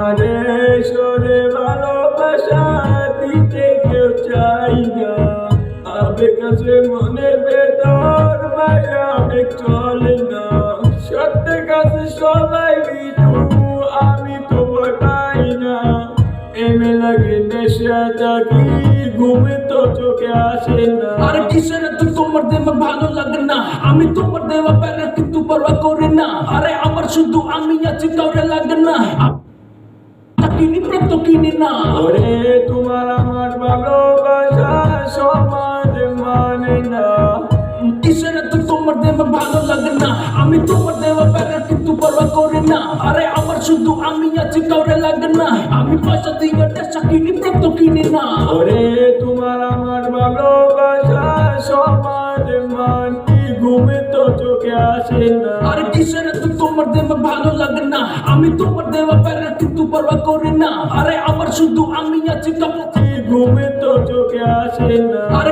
আরে সরে ভালোবাসা দিতে কেউ চাই না, আবেগ আছে মনের ভেতর, মায়া আবেগ চলে না। সত্যের কাছে সবাই বিটু, আমি তো ভয় পাই না। এমে লাগে নেশা থাকি, ঘুমে তো চোখে আসে না। আরে কিসের তো তোমার দেওয়া ভালো লাগে না, আমি তোমার দেওয়া প্যারা কিন্তু পরোয়া করে না। আরে আমার শুধু আমি আছি, কাউরে লাগে না, কিনি প্রত কিনি না। ওরে তোমার আমার ভালোবাসা সমাজ মানে না। কিসের তো তোমার দেওয়া ভালো লাগে না, আমি তোমার দেওয়া প্যারা কিন্তু পরোয়া করে না। আরে আমার শুধু আমি আছি, কাউরে লাগে না, আমি পয়সা দিয়ে নেশা কিনি প্রত কিনি না। ওরে তোমার আমার ভালোবাসা সমাজ মানে, ঘুমে তো চোখে আসে না। আরে কিসের তো তোমার দেওয়া ভালো লাগে না, আমি তোমার দেওয়া প্যারা কিন্তু পরোয়া করে না। আরে আমার শুধু আমি আছি, কাউরে ঘুমে তো চোখে আসে না। আরে